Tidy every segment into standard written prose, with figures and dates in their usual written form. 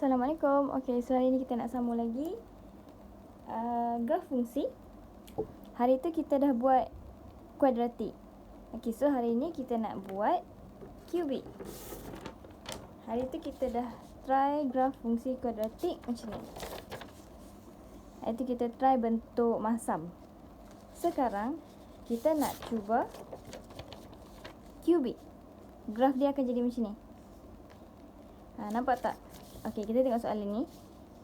Assalamualaikum. Okey, so hari ni kita nak sambung lagi graf fungsi. Hari tu kita dah buat kuadratik. Okey, so hari ni kita nak buat kubik. Hari tu kita dah try graf fungsi kuadratik macam ni. Hari tu kita try bentuk masam. Sekarang kita nak cuba kubik. Graf dia akan jadi macam ni. Nampak tak? Okey, kita tengok soalan ni.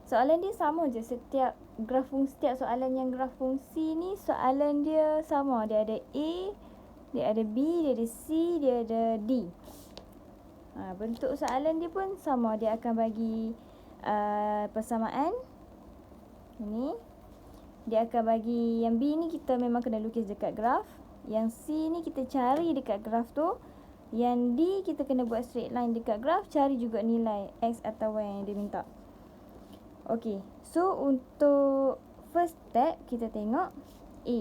Soalan dia sama je setiap graf fungsi, setiap soalan yang graf fungsi ni soalan dia sama. Dia ada A, dia ada B, dia ada C, dia ada D. Bentuk soalan dia pun sama. Dia akan bagi persamaan. Ini. Dia akan bagi yang B ni kita memang kena lukis dekat graf. Yang C ni kita cari dekat graf tu. Yang D kita kena buat straight line dekat graf, cari juga nilai X atau Y yang dia minta. Okey, so untuk first step kita tengok A.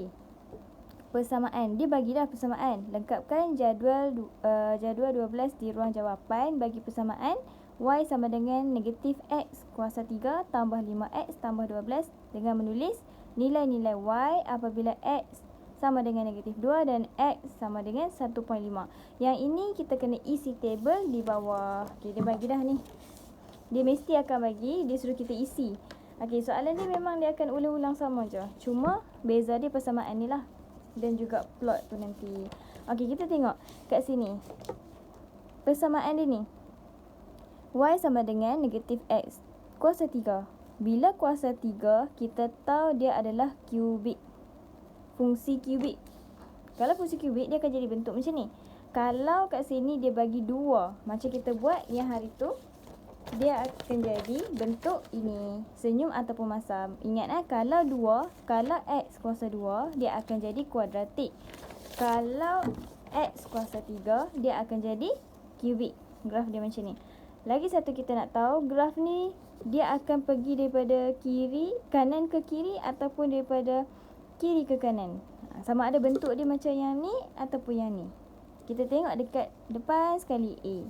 Persamaan, dia bagi dah persamaan. Lengkapkan jadual 12 di ruang jawapan bagi persamaan Y sama dengan negatif X kuasa 3 tambah 5X tambah 12 dengan menulis nilai-nilai Y apabila X sama dengan negatif 2 dan X sama dengan 1.5. Yang ini kita kena isi table di bawah. Okey, dia bagi dah ni. Dia mesti akan bagi, dia suruh kita isi. Okey, soalan ni memang dia akan ulang-ulang sama je. Cuma beza dia persamaan ni lah. Dan juga plot tu nanti. Okey, kita tengok kat sini. Persamaan dia ni. Y sama dengan negatif X kuasa 3. Bila kuasa 3, kita tahu dia adalah kubik. Fungsi kubik. Kalau fungsi kubik, dia akan jadi bentuk macam ni. Kalau kat sini dia bagi 2, macam kita buat yang hari tu, dia akan jadi bentuk ini. Senyum ataupun masam. Ingat kalau 2, kalau X kuasa 2, dia akan jadi kuadratik. Kalau X kuasa 3, dia akan jadi kubik. Graf dia macam ni. Lagi satu kita nak tahu, graf ni dia akan pergi daripada kanan ke kiri ataupun daripada kiri ke kanan. Sama ada bentuk dia macam yang ni ataupun yang ni. Kita tengok dekat depan sekali A.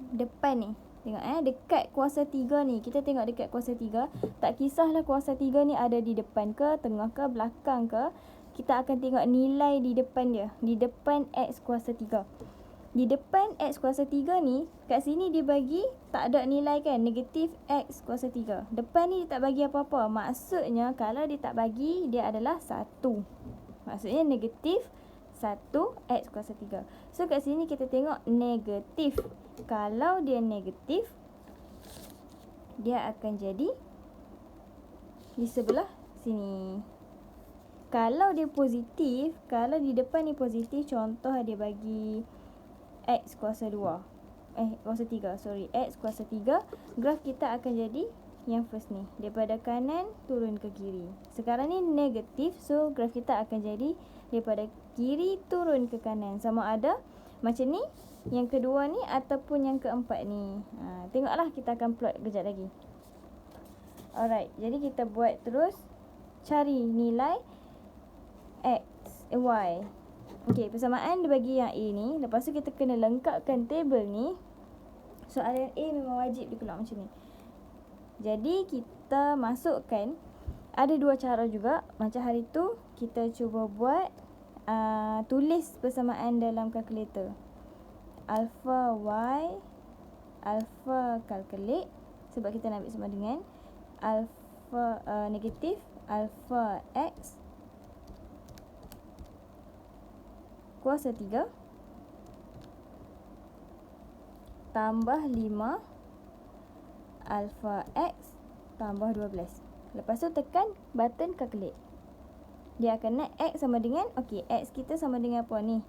Depan ni. Tengok dekat kuasa 3 ni. Kita tengok dekat kuasa 3. Tak kisahlah kuasa 3 ni ada di depan ke, tengah ke, belakang ke. Kita akan tengok nilai di depan dia. Di depan X kuasa 3. Di depan X kuasa 3 ni, kat sini dia bagi tak ada nilai kan, negatif X kuasa 3. Depan ni dia tak bagi apa-apa. Maksudnya kalau dia tak bagi, dia adalah 1. Maksudnya negatif 1 X kuasa 3. So kat sini kita tengok negatif. Kalau dia negatif, dia akan jadi di sebelah sini. Kalau dia positif, kalau di depan ni positif, contoh dia bagi X kuasa 2. Kuasa 3, sorry. X kuasa 3. Graf kita akan jadi yang first ni. Daripada kanan turun ke kiri. Sekarang ni negatif. So, graf kita akan jadi daripada kiri turun ke kanan. Sama ada macam ni. Yang kedua ni ataupun yang keempat ni. Tengoklah kita akan plot kejap lagi. Alright. Jadi kita buat terus. Cari nilai X, Y. Okey, persamaan dia bagi yang A ni. Lepas tu kita kena lengkapkan table ni. Soalan A memang wajib dia keluar macam ni. Jadi kita masukkan. Ada dua cara juga. Macam hari tu kita cuba buat tulis persamaan dalam kalkulator. Alpha Y, alpha calculate. Sebab kita nak ambil sama dengan alpha negatif alpha X kuasa 3 tambah 5 alpha X tambah 12. Lepas tu tekan button calculate. Dia akan nak X sama dengan, okey, X kita sama dengan apa ni?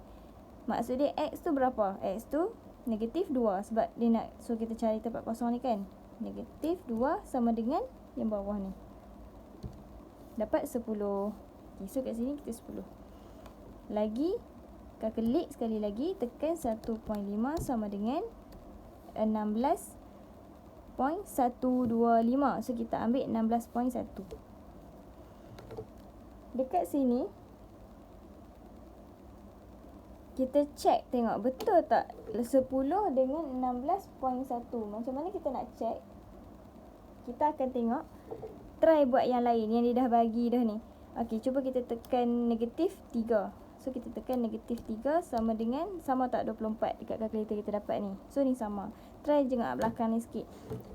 Maksud dia X tu berapa? X tu negatif 2 sebab dia nak suruh kita cari tempat kosong ni kan. Negatif 2 sama dengan yang bawah ni. Dapat 10. Okay, so kat sini kita 10. Lagi calculate sekali lagi, tekan 1.5 sama dengan 16.125. So kita ambil 16.1. Dekat sini kita check tengok betul tak 10 dengan 16.1. Macam mana kita nak check? Kita akan tengok, try buat yang lain yang dia dah bagi dah ni. Okey, cuba kita tekan negatif 3. So kita tekan negatif 3 sama tak 24 dekat kalkulator kita dapat ni. So ni sama. Try je kat belakang ni sikit.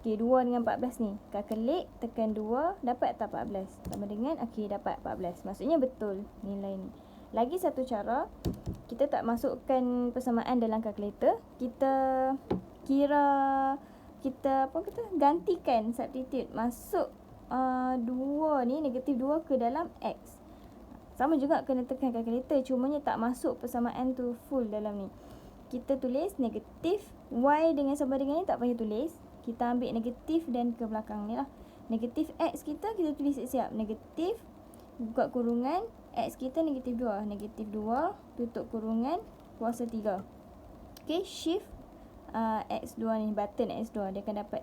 Okey, 2 dengan 14 ni. Calculate, tekan 2, dapat tak 14? Sama dengan, okey, dapat 14. Maksudnya betul nilai ni. Lagi satu cara, kita tak masukkan persamaan dalam kalkulator. Kita gantikan substitute. Masuk 2 ni, negatif 2 ke dalam X. Sama juga kena tekan kalkulator. Cumanya tak masuk persamaan tu full dalam ni. Kita tulis negatif Y dengan sama dengan ni tak payah tulis. Kita ambil negatif dan ke belakang ni lah. Negatif X kita tulis siap-siap. Negatif, buka kurungan, X kita negatif 2. Negatif 2, tutup kurungan, kuasa 3. Okay, shift X2 ni, button X2. Dia akan dapat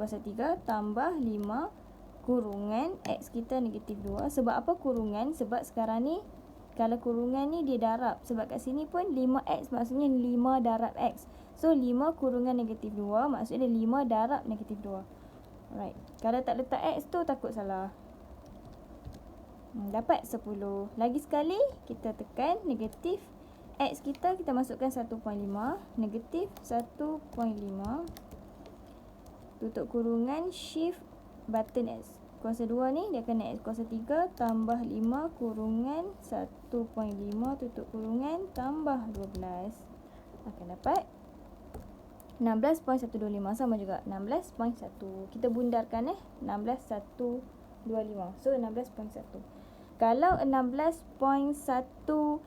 kuasa 3 tambah 5 kurungan X kita negatif 2. Sebab apa kurungan? Sebab sekarang ni, kalau kurungan ni dia darab. Sebab kat sini pun 5X maksudnya 5 darab X. So 5 kurungan negatif 2 maksudnya 5 darab negatif 2. Alright. Kalau tak letak X tu takut salah. Dapat 10. Lagi sekali kita tekan negatif X kita masukkan 1.5. Negatif 1.5. Tutup kurungan, shift button X. Kuasa 2 ni dia akan naik kuasa 3 tambah 5 kurungan 1.5 tutup kurungan tambah 12. Akan dapat 16.125. Sama juga 16.1. Kita bundarkan 16.125. So 16.1. Kalau 16.165,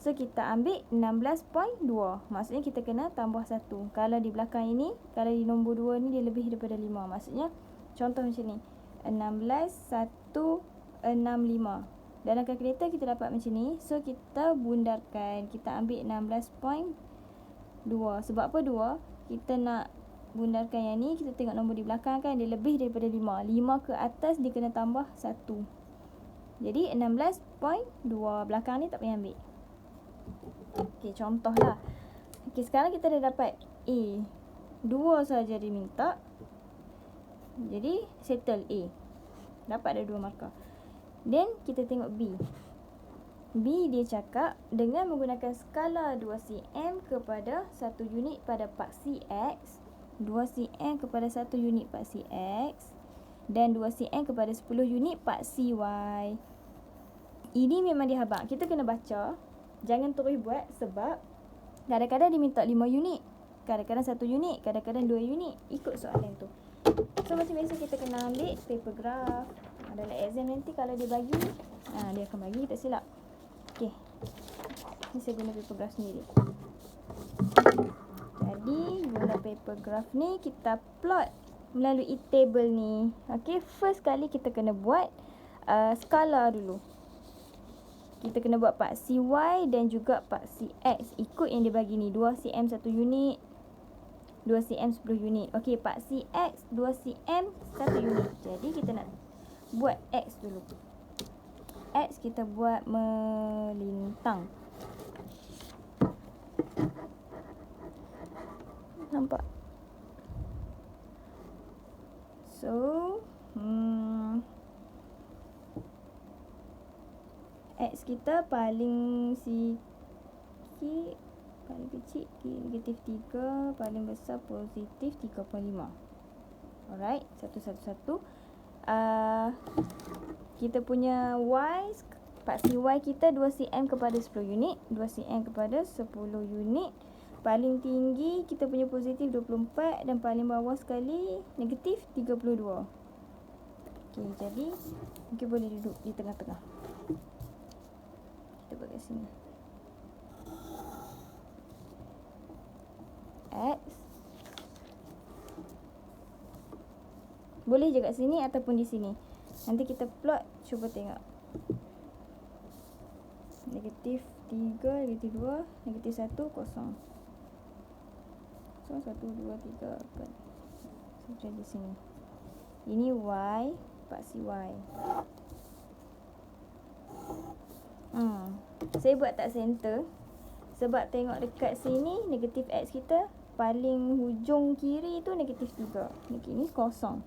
so kita ambil 16.2. Maksudnya kita kena tambah 1. Kalau di belakang ini, kalau di nombor 2 ni dia lebih daripada 5. Maksudnya contoh macam ni, 16.165. Dalam kalkulator kita dapat macam ni. So kita bundarkan, kita ambil 16.2. Sebab apa 2? Kita nak bundarkan yang ni, kita tengok nombor di belakang kan, dia lebih daripada 5. 5 ke atas dia kena tambah 1. Jadi 16.2. Belakang ni tak payah ambil. Okey, contohlah. Okey, sekarang kita dah dapat A. 2 saja diminta. Jadi settle A. Dapat ada 2 markah. Then kita tengok B. B dia cakap dengan menggunakan skala 2 cm kepada 1 unit pada paksi X, 2 cm kepada 1 unit paksi X dan 2 cm kepada 10 unit paksi Y. Ini memang dihabaq. Kita kena baca. Jangan terus buat sebab kadang-kadang dia minta 5 unit, kadang-kadang 1 unit, kadang-kadang 2 unit. Ikut soalan tu. So macam biasa kita kena ambil paper graph. Dalam exam nanti kalau dia bagi, dia akan bagi, tak silap. Okey. Ni saya guna paper graph sendiri. Jadi guna paper graph ni kita plot melalui table ni. Okey, first kali kita kena buat skala dulu. Kita kena buat paksi Y dan juga paksi X. Ikut yang dia bagi ni. 2 cm 1 unit. 2 cm 10 unit. Okey, paksi X 2 cm 1 unit. Jadi kita nak buat X dulu. X kita buat melintang. Nampak? So, X kita paling sikit, paling kecil negatif 3, paling besar positif 3.5. Alright, satu-satu. Kita punya Y, paksi Y kita 2 cm kepada 10 unit, 2 cm kepada 10 unit. Paling tinggi kita punya positif 24 dan paling bawah sekali negatif 32. Okey, jadi mungkin boleh duduk di tengah-tengah. Kita buat kat sini. X. Boleh je kat sini ataupun di sini. Nanti kita plot, cuba tengok. Negatif 3, negatif 2, negatif 1, kosong. So, 1, 2, 3, 4. Macam di sini. Ini Y, paksi Y. Saya buat tak center sebab tengok dekat sini negatif X kita paling hujung kiri tu negatif 3. Ni kosong.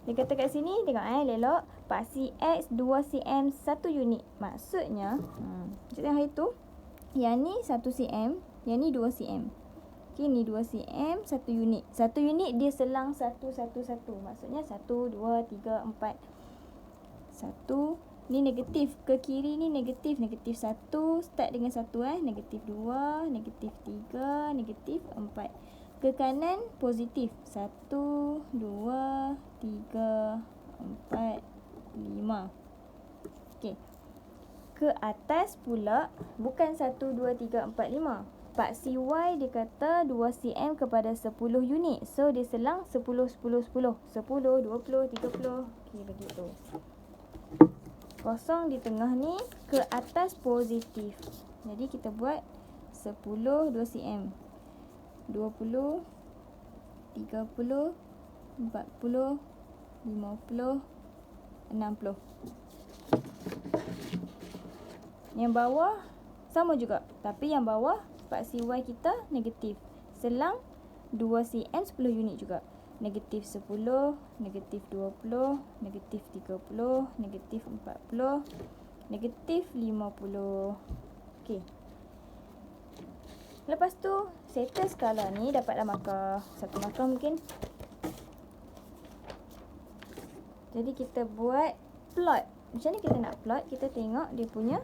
Dia kata kat sini tengok elok, paksi X 2 cm 1 unit. Maksudnya kita hari tu yang ni 1 cm, yang ni 2 cm. Okey, ni 2 cm 1 unit. 1 unit dia selang 1 1 1. Maksudnya 1 2 3 4. 1 ni negatif, ke kiri ni negatif. Negatif 1 start dengan 1 negatif 2, negatif 3, negatif 4. Ke kanan positif 1 2 3 4 5. Okey. Ke atas pula bukan 1 2 3 4 5. Paksi Y dia kata 2 cm kepada 10 unit. So dia selang 10 10 10. 10 20 30. Okey, begitu. Kosong di tengah ni ke atas positif. Jadi kita buat 10 2 cm. 20 30 40 50 60. Yang bawah sama juga, tapi yang bawah paksi Y kita negatif. Selang 2 cm 10 unit juga. Negatif 10, negatif 20, negatif 30, negatif 40, negatif 50. Okey. Lepas tu, settle skala ni dapatlah markah. 1 markah mungkin. Jadi kita buat plot. Macam ni kita nak plot, kita tengok dia punya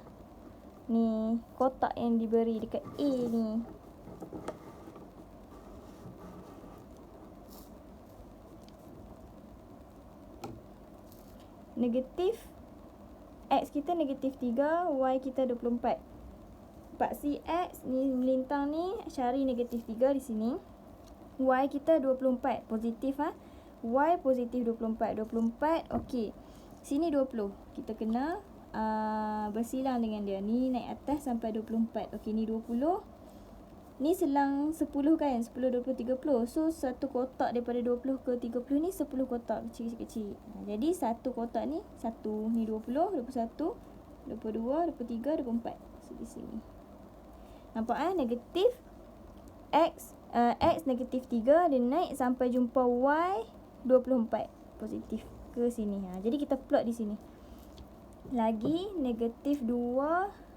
ni kotak yang diberi dekat A ni. Negatif X kita negatif 3, Y kita 24. Paksi X ni melintang ni cari negatif 3 di sini. Y kita 24, positif Y positif 24. 24, okey. Sini 20. Kita kena bersilang dengan dia. Ni naik atas sampai 24. Okey, ni 20. Ni selang 10 kan? 10, 20, 30. So, satu kotak daripada 20 ke 30 ni 10 kotak kecil-kecil. Jadi, satu kotak ni 1. Ni 20, 21, 22, 23, 24. So, di sini. Nampak negatif X negatif 3. Dia naik sampai jumpa Y 24. Positif ke sini. Jadi, kita plot di sini. Lagi negatif 2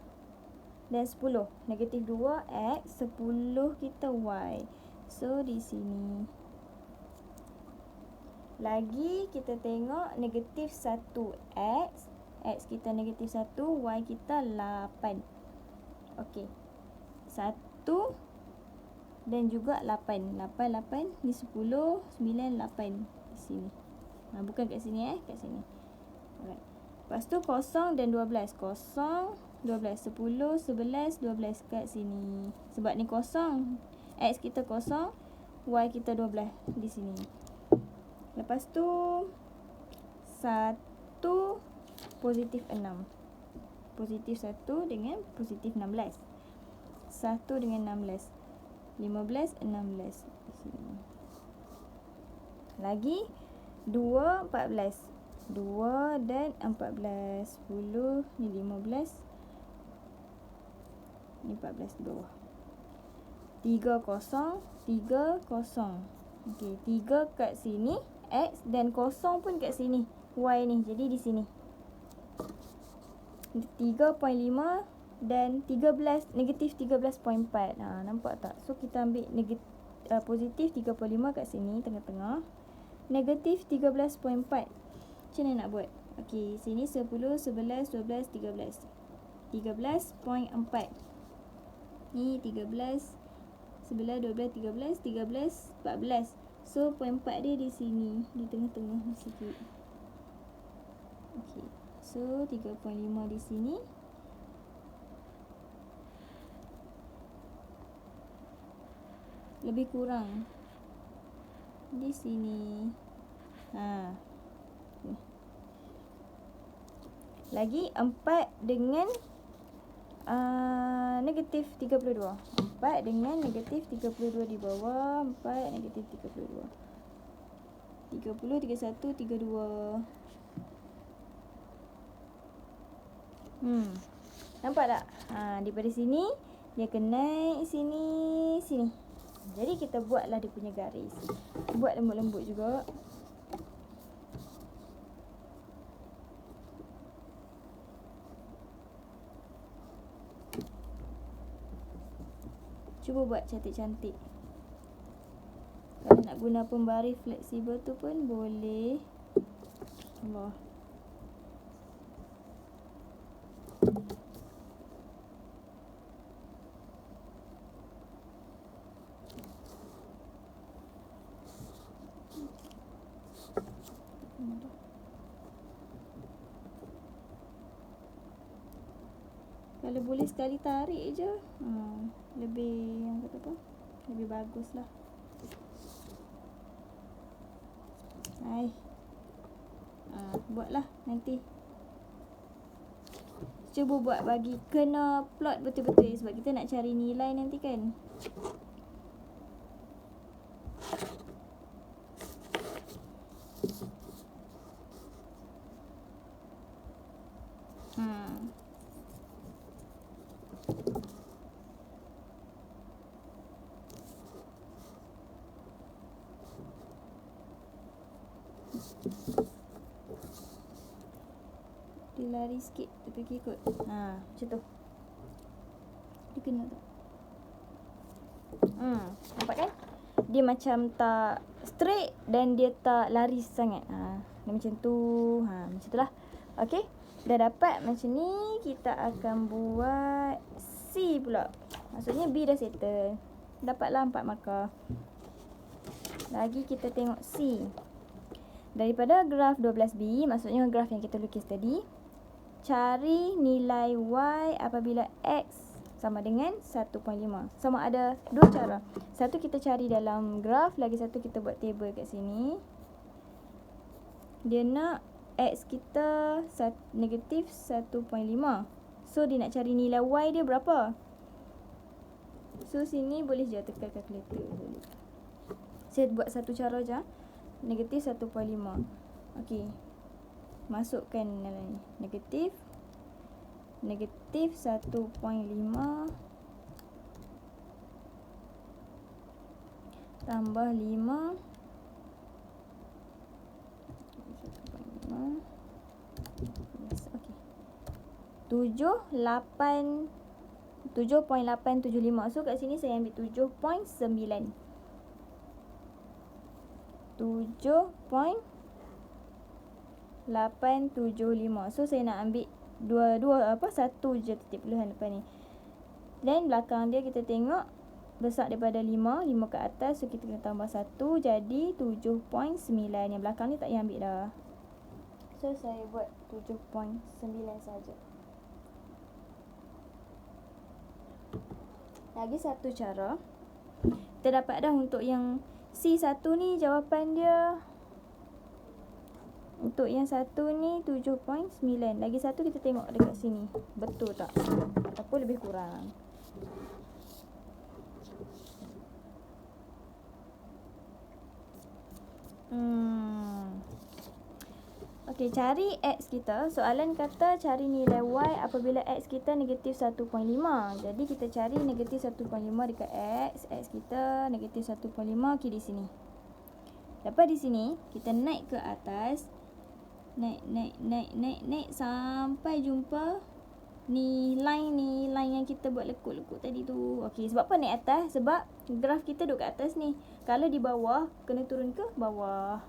dan 10. Negatif 2 X, 10 kita Y. So, di sini. Lagi kita tengok negatif 1 X. X kita negatif 1, Y kita 8. Okey. 1 dan juga 8. 8, 8. Ni 10, 9, 8. Di sini. Bukan kat sini kat sini. Alright. Lepas tu 0 dan 12. 0, 12, 10, 11, 12 kat sini. Sebab ni 0. X kita 0, Y kita 12 di sini. Lepas tu 1 positif 6. Positif 1 dengan positif 16. 1 dengan 16. 15, 16 di sini. Lagi 2, 14. 2 dan 14. 10, ni 15. Ni 14 di bawah. 3, 0, 3, 0. Okey, 3 kat sini. X dan 0 pun kat sini. Y ni. Jadi di sini. 3.5 dan 13, negatif 13.4. Nampak tak? So, kita ambil positif 35 kat sini, tengah-tengah. Negatif 13.4. Macam mana nak buat? Okey, sini 10, 11, 12, 13. 13.4. Ni 13, 11, 12, 13, 13, 14. So, 0.4 dia di sini. Di tengah-tengah ni sikit. Okey. So, 3.5 di sini. Lebih kurang di sini. Lagi 4 dengan negatif 32. 4 dengan negatif 32 di bawah. 4 negatif 32. 30, 31, 32. Nampak tak? Daripada sini dia akan naik sini, sini. Jadi kita buatlah dia punya garis. Buat lembut-lembut juga. Cuba buat cantik-cantik. Kalau nak guna pembaris fleksibel tu pun boleh. Allah. Kalau boleh sekali tarik je, lebih yang kata apa? Lebih baguslah. Hai. Buatlah nanti. Cuba buat bagi kena plot betul-betul sebab kita nak cari nilai nanti kan. Dia lari sikit, dia pergi ikut. Macam tu. Dia kena tak? Nampak kan? Dia macam tak straight dan dia tak lari sangat. Dia macam tu. Macam tu lah. Okay. Dah dapat macam ni, kita akan buat C pula. Maksudnya B dah settle. Dapatlah 4 markah. Lagi kita tengok C. Daripada graf 12B, maksudnya graf yang kita lukis tadi, cari nilai Y apabila X sama dengan 1.5. Sama ada dua cara. Satu kita cari dalam graf, lagi satu kita buat table kat sini. Dia nak X kita negatif 1.5. So dia nak cari nilai Y dia berapa? So sini boleh je tekan kalkulator dulu. Saya buat satu cara je. Negatif 1.5. Okey. Masukkan ni. Negatif 1.5 tambah 5 7.875. So kat sini saya ambil 7.9. 7.875. So saya nak ambil satu je titik puluhan depan ni. Dan belakang dia kita tengok besar daripada 5 ke atas. So kita kena tambah 1 jadi 7.9. Yang belakang ni tak payah ambil dah. So saya buat 7.9 saja. Lagi satu cara. Kita dapat dah untuk yang C1 ni jawapan dia. Untuk yang satu ni 7.9. Lagi satu kita tengok dekat sini. Betul tak? Ataupun lebih kurang. Okey, cari X kita. Soalan kata cari nilai Y apabila X kita negatif 1.5. Jadi kita cari negatif 1.5 dekat X. X kita negatif 1.5. Okey, di sini. Lepas di sini, kita naik ke atas. Naik sampai jumpa ni line yang kita buat lekuk-lekuk tadi tu. Okey, sebab apa naik atas? Sebab graf kita duduk kat atas ni. Kalau di bawah, kena turun ke bawah.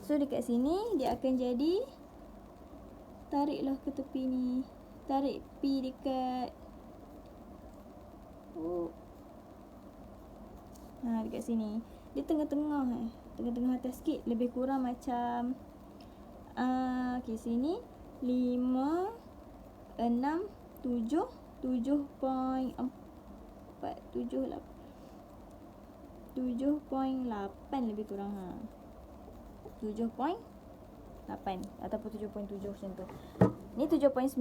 So dekat sini dia akan jadi, tariklah ke tepi ni. Tarik P dekat dekat sini. Dia tengah-tengah tengah-tengah atas sikit. Lebih kurang macam okey, sini 5 6 7 7.4 7.8 lebih kurang 7.8 ataupun 7.7 macam tu. Ni 7.9,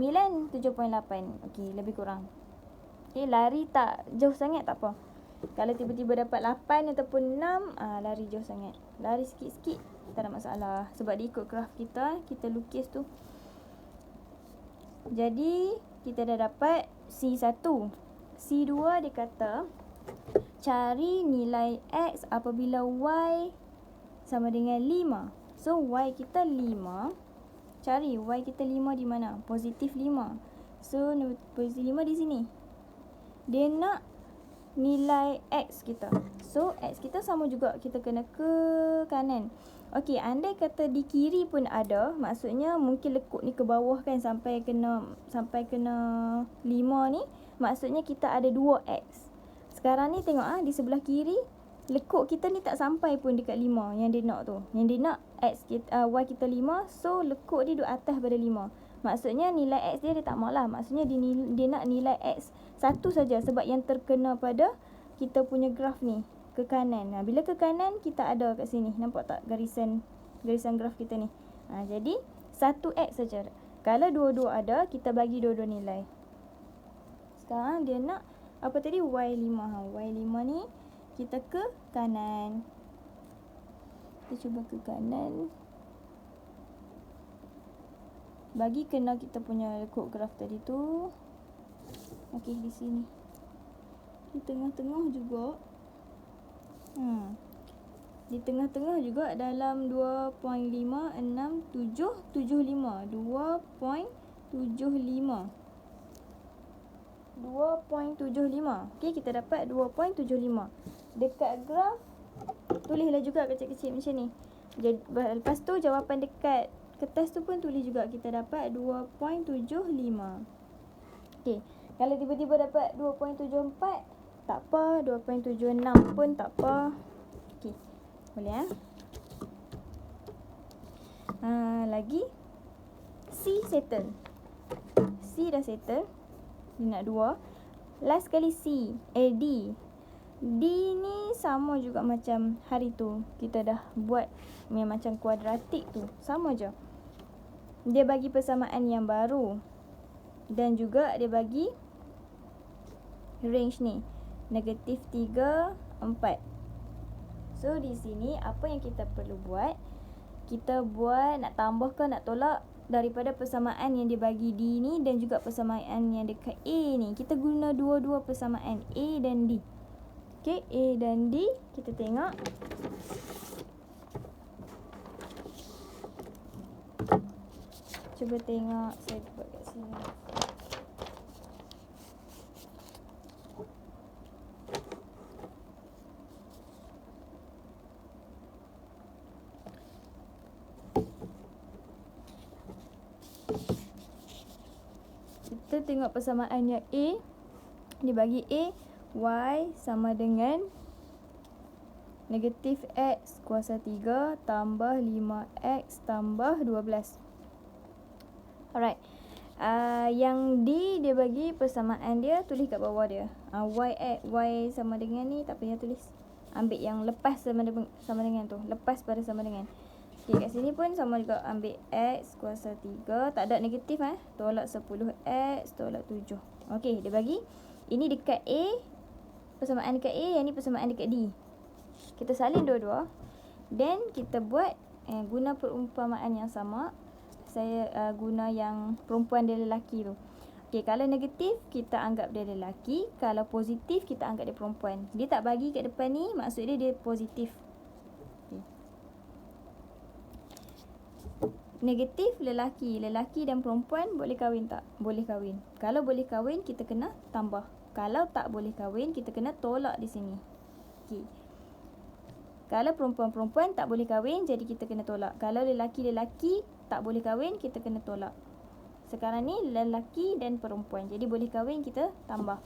7.8. Okey, lebih kurang. Okey, lari tak jauh sangat tak apa. Kalau tiba-tiba dapat 8 ataupun 6, lari jauh sangat. Lari sikit-sikit tak ada masalah sebab dia ikut graf kita lukis tu. Jadi kita dah dapat C1. C2 dia kata cari nilai X apabila Y sama dengan 5. So Y kita 5. Cari Y kita 5 di mana? Positif 5. So positif 5 di sini. Dia nak nilai X kita. So X kita sama juga, kita kena ke kanan. Okey, andai kata di kiri pun ada, maksudnya mungkin lekuk ni ke bawah kan sampai kena 5 ni, maksudnya kita ada 2X. Sekarang ni tengok di sebelah kiri lekuk kita ni tak sampai pun dekat 5 yang dia nak tu. Yang dia nak X kita, Y kita 5, so lekuk dia duduk atas pada 5. Maksudnya nilai X dia tak maulah. Maksudnya dia nak nilai X satu saja sebab yang terkena pada kita punya graf ni ke kanan. Bila ke kanan kita ada kat sini. Nampak tak garisan graf kita ni? Jadi 1X saja. Kalau dua-dua ada, kita bagi dua-dua nilai. Sekarang dia nak apa tadi? Y5. Y5 ni kita ke kanan. Kita cuba ke kanan. Bagi kena kita punya lekuk graf tadi tu. Okey, di sini. Di tengah-tengah juga. Di tengah-tengah juga dalam 2.5675. 2.75. Okey, kita dapat 2.75. Dekat graf tulislah juga kecil-kecil macam ni. Jadi lepas tu jawapan dekat kertas tu pun tulis juga, kita dapat 2.75. Okey, kalau tiba-tiba dapat 2.74 tak apa, 2.76 pun tak apa. Okey, boleh lagi C settle. C dah settle. Dia nak 2. Last kali D. D ni sama juga macam hari tu. Kita dah buat yang macam kuadratik tu. Sama je. Dia bagi persamaan yang baru. Dan juga dia bagi range ni. -3, 4. So di sini apa yang kita perlu buat? Kita buat nak tambah ke nak tolak daripada persamaan yang dia bagi D ni dan juga persamaan yang dekat A ni. Kita guna dua-dua persamaan A dan D. Okey, A dan D kita tengok. Cuba tengok, saya buat kat sini. Kita tengok persamaannya A. Dia bagi A, Y sama dengan negatif X kuasa 3 tambah 5X tambah 12. Alright. Yang D dia bagi persamaan dia, tulis kat bawah dia. Y sama dengan ni, tak payah tulis. Ambil yang lepas sama dengan tu. Lepas pada sama dengan. Okay, kat sini pun sama juga, ambil X kuasa 3. Tak ada negatif tolak 10X tolak 7. Okay, dia bagi ini dekat A, persamaan dekat A, yang ni persamaan dekat D. Kita salin dua-dua. Then kita buat guna perumpamaan yang sama. Saya guna yang perempuan dan lelaki tu. Okay, kalau negatif kita anggap dia lelaki. Kalau positif kita anggap dia perempuan. Dia tak bagi kat depan ni, maksud dia positif. Negatif lelaki. Lelaki dan perempuan boleh kahwin tak? Boleh kahwin. Kalau boleh kahwin, kita kena tambah. Kalau tak boleh kahwin, kita kena tolak di sini. Okey. Kalau perempuan-perempuan tak boleh kahwin, jadi kita kena tolak. Kalau lelaki-lelaki tak boleh kahwin, kita kena tolak. Sekarang ni lelaki dan perempuan. Jadi boleh kahwin, kita tambah.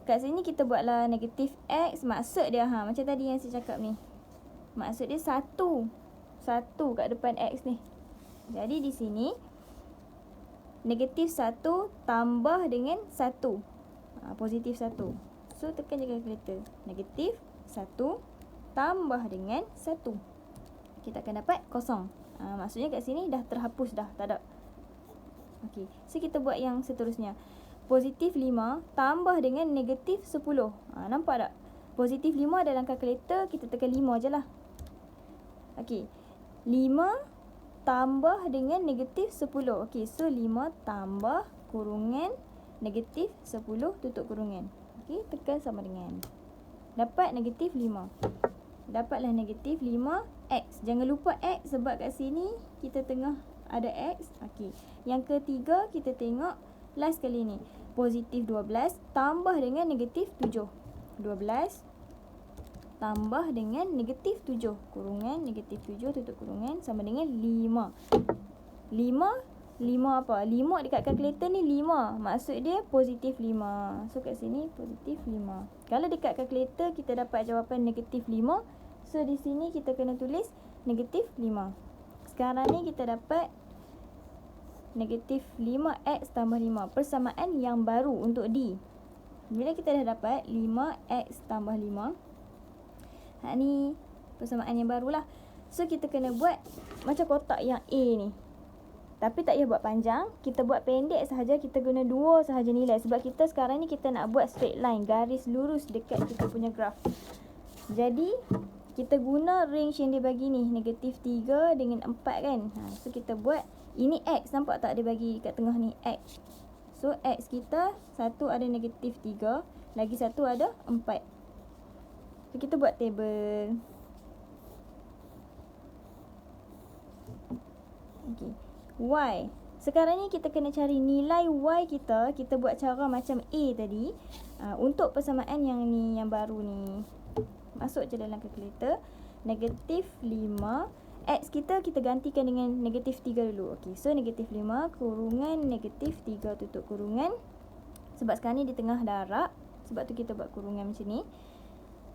Kat sini kita buatlah negatif X. Maksud dia macam tadi yang saya cakap ni. Maksud dia satu kat depan X ni. Jadi di sini negatif 1 tambah dengan 1. Positif 1. So tekan je kalkulator. Negatif 1 tambah dengan 1. Kita akan dapat kosong. Maksudnya kat sini dah terhapus dah. Tak ada. Okey. So kita buat yang seterusnya. Positif 5 tambah dengan negatif 10. Nampak tak? Positif 5 dalam kalkulator kita tekan 5 je lah. Okey. 5 tambah dengan negatif 10. Okey, so 5 tambah kurungan negatif 10 tutup kurungan. Okey, tekan sama dengan. Dapat negatif 5. Dapatlah negatif 5x. Jangan lupa x sebab kat sini kita tengah ada x. Okey. Yang ketiga kita tengok last kali ni. Positif 12 tambah dengan negatif 7. 12 tambah dengan negatif 7. Kurungan negatif 7 tutup kurungan sama dengan 5. 5 apa? 5 dekat kalkulator ni 5. Maksud dia positif 5. So kat sini positif 5. Kalau dekat kalkulator kita dapat jawapan negatif 5. So di sini kita kena tulis negatif 5. Sekarang ni kita dapat negatif 5x tambah 5. Persamaan yang baru untuk D. Bila kita dah dapat 5x tambah 5. Ni persamaan yang barulah. So kita kena buat macam kotak yang A ni. Tapi tak payah buat panjang. Kita buat pendek sahaja. Kita guna 2 sahaja nilai. Sebab kita sekarang ni kita nak buat straight line. Garis lurus dekat kita punya graf. Jadi kita guna range yang dia bagi ni. Negatif 3 dengan 4 kan. So kita buat. Ini X. Nampak tak dia bagi kat tengah ni X. So X kita. Satu ada negatif 3. Lagi satu ada 4. So kita buat table. Okay. Y. Sekarang ni kita kena cari nilai Y kita. Kita buat cara macam A tadi. Untuk persamaan yang ni, yang baru ni. Masuk je dalam kalkulator. Negatif 5. X kita gantikan dengan negatif 3 dulu. Okay. So negatif 5 kurungan negatif 3 tutup kurungan. Sebab sekarang ni di tengah darab. Sebab tu kita buat kurungan macam ni.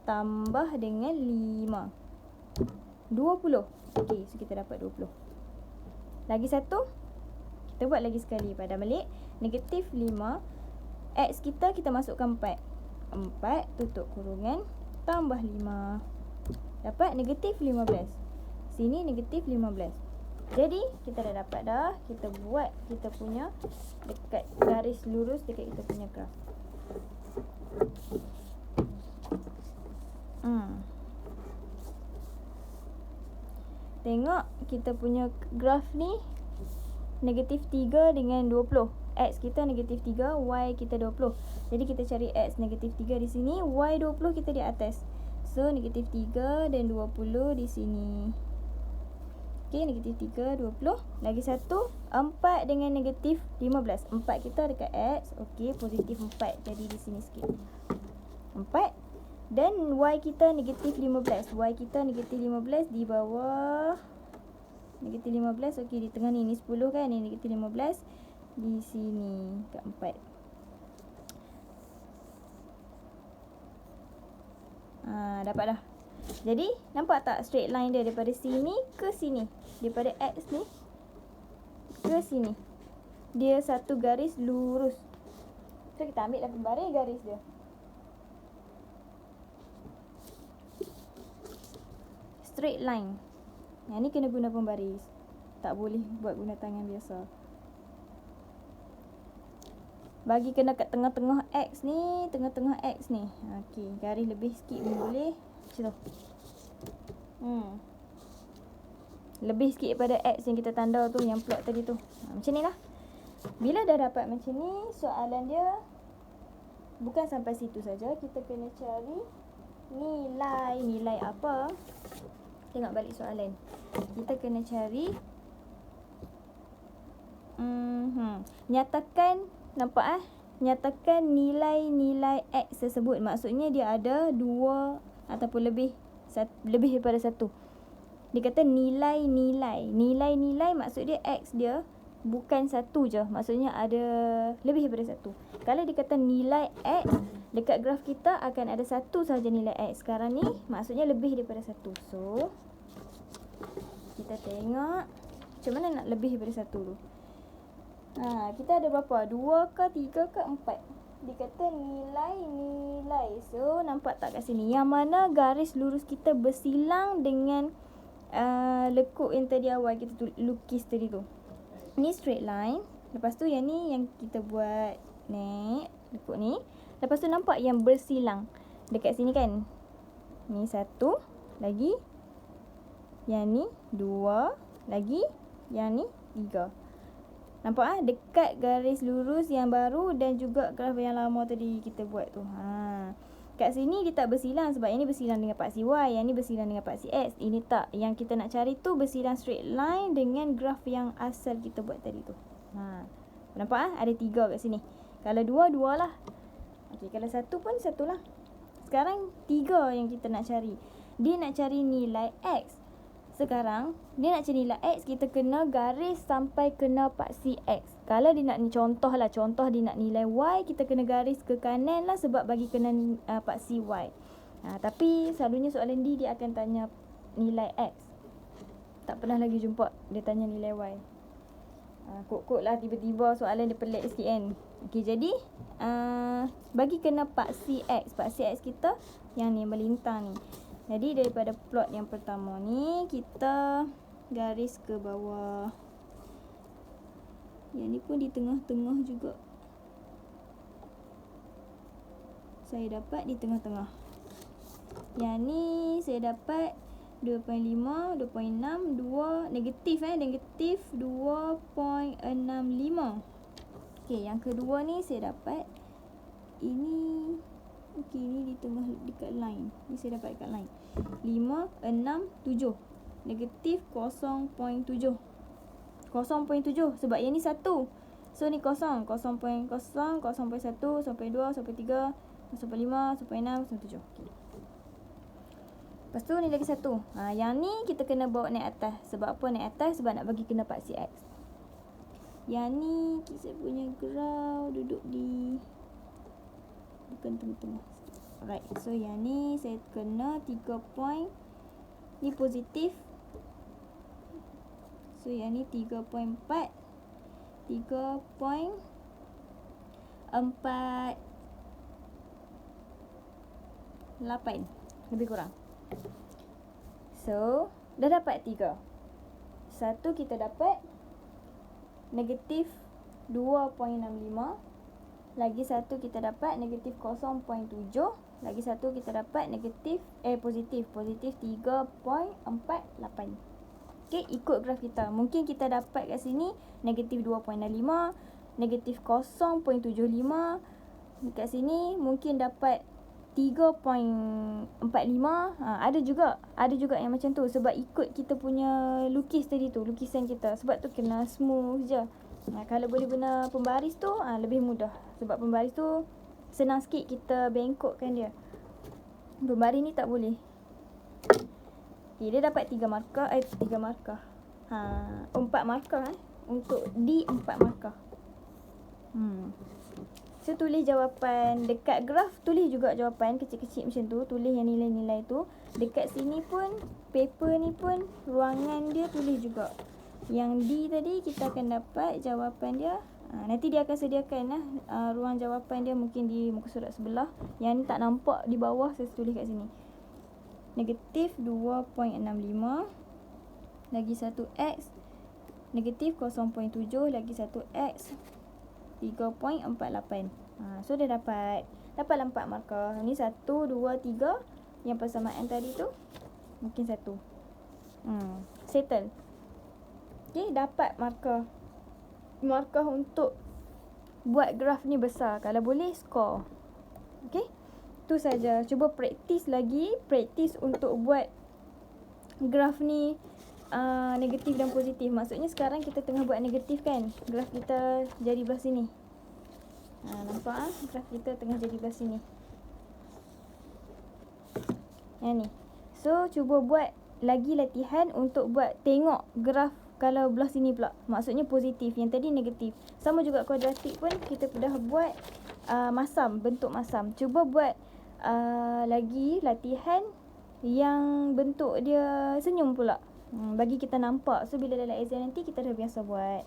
Tambah dengan 5. 20. Okay. So kita dapat 20. Lagi satu. Kita buat lagi sekali. Padan balik. Negatif 5. X kita masukkan 4. 4 tutup kurungan. Tambah 5. Dapat negatif 15. Sini negatif 15. Jadi kita dah dapat dah. Kita buat kita punya dekat garis lurus dekat kita punya graf. Tengok kita punya graf ni negatif 3 dengan 20. X kita negatif 3, Y kita 20. Jadi kita cari X negatif 3 di sini, Y 20 kita di atas. So negatif 3 dan 20 di sini. Okey, negatif 3, 20. Lagi satu, 4 dengan negatif 15. 4 kita dekat X. Okey, positif 4. Jadi di sini sikit. 4. Dan Y kita negatif 15. Y kita negatif 15 di bawah. Negatif 15. Okey, di tengah ni. Ni 10 kan. Ni negatif 15. Di sini. Kat 4. Dapat dah. Jadi, nampak tak straight line dia daripada sini ke sini? Daripada X ni ke sini. Dia satu garis lurus. So, kita ambil lah pembaris garis dia. Straight line. Yang ni kena guna pembaris. Tak boleh buat guna tangan biasa. Bagi kena kat tengah-tengah X ni. Tengah-tengah X ni. Okey, garis lebih sikit pun boleh. Macam tu. Lebih sikit daripada X yang kita tanda tu. Yang plot tadi tu. Macam ni lah. Bila dah dapat macam ni. Soalan dia bukan sampai situ saja. Kita kena cari nilai. Nilai apa? Tengok balik soalan. Kita kena cari nyatakan. Nampak nyatakan nilai-nilai X tersebut. Maksudnya dia ada 2 ataupun lebih daripada 1. Dia kata nilai-nilai. Nilai-nilai maksud dia X dia bukan 1 je. Maksudnya ada lebih daripada 1. Kalau dia kata nilai X, dekat graf kita akan ada 1 sahaja nilai X. Sekarang ni maksudnya lebih daripada 1. So kita tengok macam mana nak lebih daripada 1 tu. Kita ada berapa? 2 ke 3 ke 4. Dia kata nilai-nilai. So nampak tak kat sini? Yang mana garis lurus kita bersilang dengan lekuk yang tadi awal kita lukis tadi tu. Ni straight line. Lepas tu yang ni yang kita buat ni lekuk ni. Lepas tu nampak yang bersilang dekat sini kan. Ni 1 lagi. Yang ni 2 lagi. Yang ni 3. Nampak dekat garis lurus yang baru dan juga graf yang lama tadi kita buat tu. Kat sini dia tak bersilang sebab ini bersilang dengan paksi Y, yang ni bersilang dengan paksi X. Ini tak. Yang kita nak cari tu bersilang straight line dengan graf yang asal kita buat tadi tu. Nampak ada 3 kat sini. Kalau 2, 2 lah. Okey, kalau 1 pun 1 lah. Sekarang 3 yang kita nak cari. Dia nak cari nilai X. Sekarang dia nak cari nilai X, kita kena garis sampai kena paksi X. Kalau dia nak contoh dia nak nilai Y, kita kena garis ke kanan lah sebab bagi kena paksi Y. Tapi selalunya soalan D dia akan tanya nilai X. Tak pernah lagi jumpa dia tanya nilai Y. Kok lah tiba-tiba soalan dia pelik sikit kan. Okey, jadi bagi kena paksi X kita yang ni melintang ni. Jadi daripada plot yang pertama ni kita garis ke bawah. Yang ni pun di tengah-tengah juga. Saya dapat di tengah-tengah. Yang ni saya dapat 2.5, 2.6, 2 negatif negatif 2.65. Okey, yang kedua ni saya dapat ini. Okey, ni di tengah dekat line. Ni saya dapat dekat line. 5, 6, 7. Negatif 0.7. 0.7 sebab yang ni 1. So ni 0. 0.0, 0.1, 0.2, 0.3, 0.5, 0.6, 0.7. Okey. Lepas tu ni lagi 1. Yang ni kita kena bawa naik atas. Sebab apa naik atas? Sebab nak bagi kena paksi X. Yang ni kita punya graf duduk di bukan tengah-tengah. Alright, so yang ni saya kena 3 point. Ni positif. So yang ni 3.4. 3.48. Lebih kurang. So dah dapat 3. Satu kita dapat negatif 2.65. Lagi satu kita dapat negatif 0.7. Lagi satu kita dapat negatif positif 3.48. Okey, ikut graf kita. Mungkin kita dapat kat sini negatif 2.65, negatif 0.75. Kat sini mungkin dapat 3.45. Ada juga yang macam tu sebab ikut kita punya lukis tadi tu, lukisan kita. Sebab tu kena smooth je. Kalau boleh guna pembaris tu lebih mudah. Sebab pembaris tu senang sikit kita bengkokkan dia. Pembaris ni tak boleh. Okay, dia dapat 3 markah. 4 markah Untuk D 4 markah. So tulis jawapan dekat graf, tulis juga jawapan kecil-kecil macam tu, tulis yang nilai-nilai tu. Dekat sini pun paper ni pun ruangan dia tulis juga. Yang D tadi kita akan dapat jawapan dia. Nanti dia akan sediakan ruang jawapan dia mungkin di muka surat sebelah. Yang ni tak nampak di bawah, saya tulis kat sini. Negatif 2.65. Lagi 1x. Negatif 0.7. Lagi 1x. 3.48. So dia dapat 4 markah. Ni 1, 2, 3. Yang persamaan tadi tu mungkin 1. Settle. Okay, dapat markah untuk buat graf ni besar. Kalau boleh score. Okay, tu saja. Cuba praktis lagi. Praktis untuk buat graf ni negatif dan positif. Maksudnya sekarang kita tengah buat negatif kan. Graf kita jadi belah sini. Nampak graf kita tengah jadi belah sini. Yang ni. So cuba buat lagi latihan untuk buat tengok graf kalau belah sini pula. Maksudnya positif. Yang tadi negatif. Sama juga kuadratik pun kita dah buat masam. Bentuk masam. Cuba buat lagi latihan yang bentuk dia senyum pula. Bagi kita nampak. So bila dalam exam nanti kita dah biasa buat.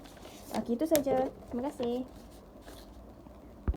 Okey, itu saja. Terima kasih.